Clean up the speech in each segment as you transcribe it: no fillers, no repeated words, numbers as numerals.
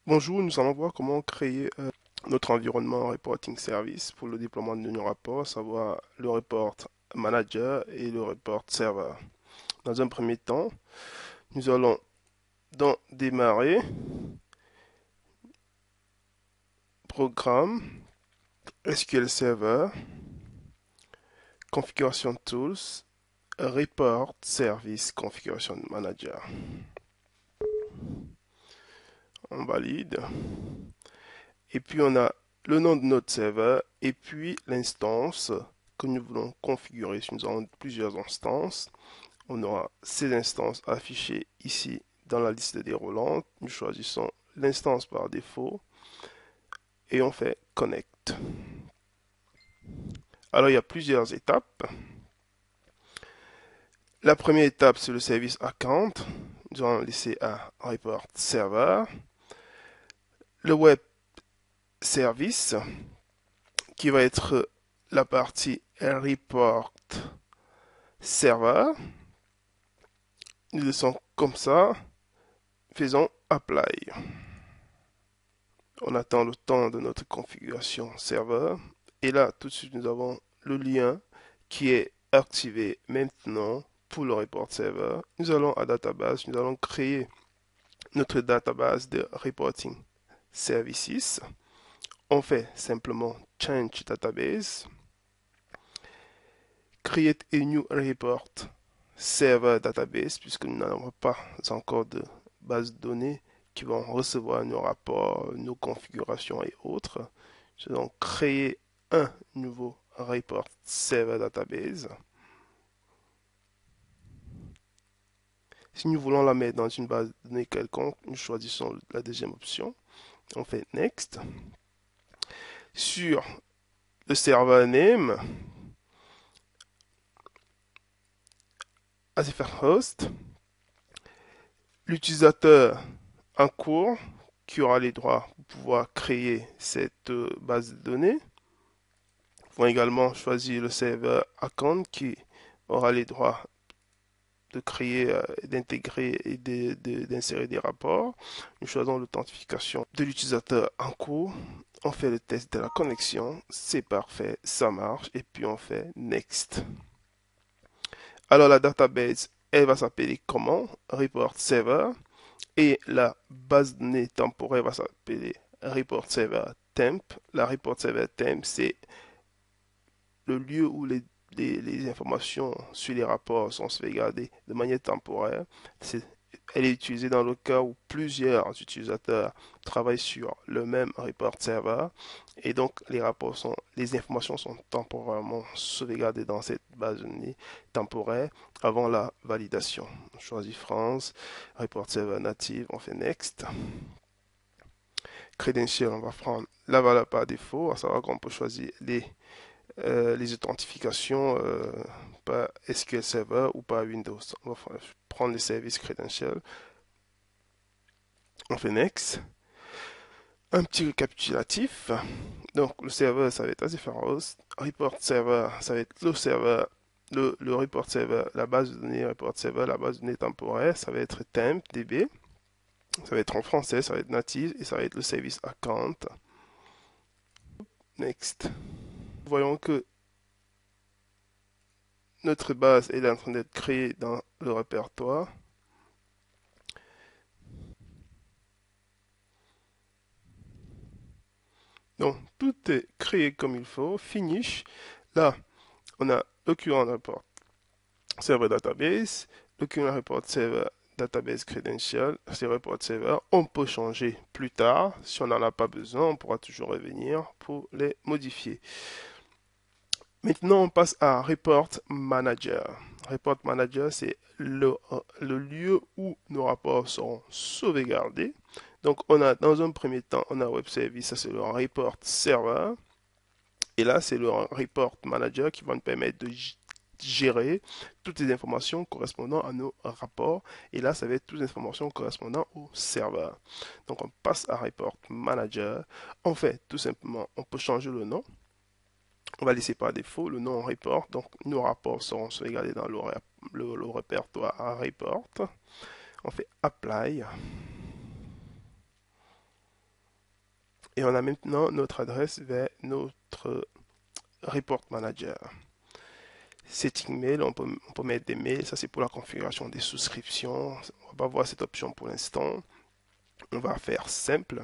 Bonjour, nous allons voir comment créer notre environnement reporting service pour le déploiement de nos rapports, à savoir le report manager et le report server. Dans un premier temps, nous allons dans démarrer, programme, SQL Server, configuration tools, report service configuration manager. On valide. Et puis on a le nom de notre serveur et puis l'instance que nous voulons configurer. Si nous avons plusieurs instances, on aura ces instances affichées ici dans la liste déroulante. Nous choisissons l'instance par défaut et on fait Connect. Alors il y a plusieurs étapes. La première étape, c'est le service account. Nous allons laisser un report server. Le web service qui va être la partie report server. Nous laissons comme ça. Faisons Apply. On attend le temps de notre configuration serveur. Et là, tout de suite, nous avons le lien qui est activé maintenant pour le report server. Nous allons à database, nous allons créer notre database de reporting services. On fait simplement change database, create a new report server database, puisque nous n'avons pas encore de base de données qui vont recevoir nos rapports, nos configurations et autres. Je vais donc créer un nouveau report server database. Si nous voulons la mettre dans une base de données quelconque, nous choisissons la deuxième option. On fait Next. Sur le server name, ASFR host, l'utilisateur en cours qui aura les droits pour pouvoir créer cette base de données. Nous pouvons également choisir le serveur account qui aura les droits de créer, d'intégrer et d'insérer des rapports. Nous choisissons l'authentification de l'utilisateur en cours. On fait le test de la connexion. C'est parfait, ça marche. Et puis on fait Next. Alors la database, elle va s'appeler comment? Report Server. Et la base de données temporaire va s'appeler Report Server Temp. La Report Server Temp, c'est le lieu où les informations sur les rapports sont sauvegardées de manière temporaire. Elle est utilisée dans le cas où plusieurs utilisateurs travaillent sur le même report server et donc les informations sont temporairement sauvegardées dans cette base de données temporaire avant la validation. On choisit France, report server native, on fait Next. Credential, on va prendre la valeur par défaut, à savoir qu'on peut choisir les authentifications par SQL Server ou par Windows. On va prendre les services credentials. On fait Next. Un petit récapitulatif. Donc, le serveur, ça va être ASFR-Host. Report Server, ça va être le serveur, le report server, la base de données report server, la base de données temporaire, ça va être temp, db. Ça va être en français, ça va être native et ça va être le service account. Next. Voyons que notre base est en train d'être créée dans le répertoire. Donc, tout est créé comme il faut. Finish. Là, on a le current report server database, le current report server database credential, c'est report server. On peut changer plus tard. Si on n'en a pas besoin, on pourra toujours revenir pour les modifier. Maintenant, on passe à Report Manager. Report Manager, c'est le lieu où nos rapports seront sauvegardés. Donc, on a dans un premier temps, on a Web Service, ça c'est le Report Server. Et là, c'est le Report Manager qui va nous permettre de gérer toutes les informations correspondant à nos rapports. Et là, ça va être toutes les informations correspondant au serveur. Donc, on passe à Report Manager. On fait tout simplement, on peut changer le nom. On va laisser par défaut le nom report. Donc, nos rapports seront sauvegardés dans le répertoire à report. On fait Apply. Et on a maintenant notre adresse vers notre report manager. Setting mail, on peut mettre des mails, ça c'est pour la configuration des souscriptions. On va pas voir cette option pour l'instant. On va faire simple.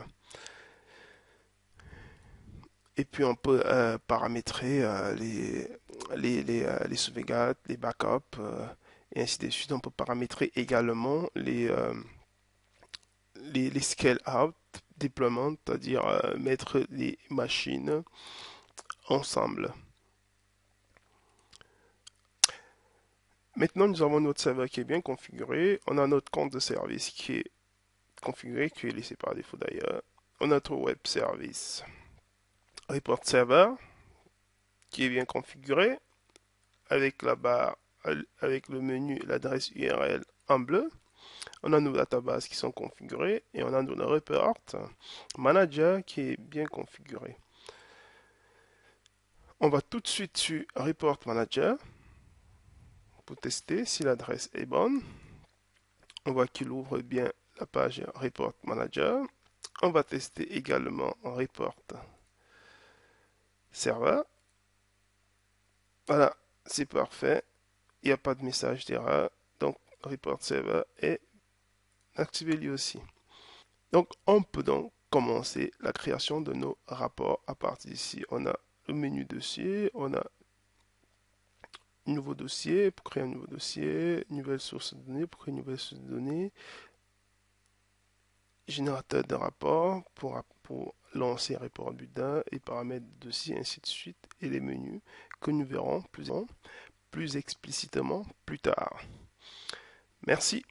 Et puis on peut paramétrer les sauvegardes, les backups, et ainsi de suite. On peut paramétrer également les scale out déploiement, c'est-à-dire mettre les machines ensemble. Maintenant, nous avons notre serveur qui est bien configuré. On a notre compte de service qui est configuré, qui est laissé par défaut d'ailleurs. On a notre web service report server qui est bien configuré avec la barre, avec le menu, l'adresse URL en bleu. On a nos databases qui sont configurées et on a nos report manager qui est bien configuré. On va tout de suite sur report manager pour tester si l'adresse est bonne. On voit qu'il ouvre bien la page report manager. On va tester également report server. Voilà, c'est parfait. Il n'y a pas de message d'erreur. Donc, report server est activé lui aussi. Donc, on peut donc commencer la création de nos rapports à partir d'ici. On a le menu dossier, on a un nouveau dossier pour créer un nouveau dossier, nouvelle source de données pour créer une nouvelle source de données, générateur de rapport pour lancer un report bulletin et paramètres de dossier, ainsi de suite, et les menus que nous verrons plus explicitement plus tard. Merci.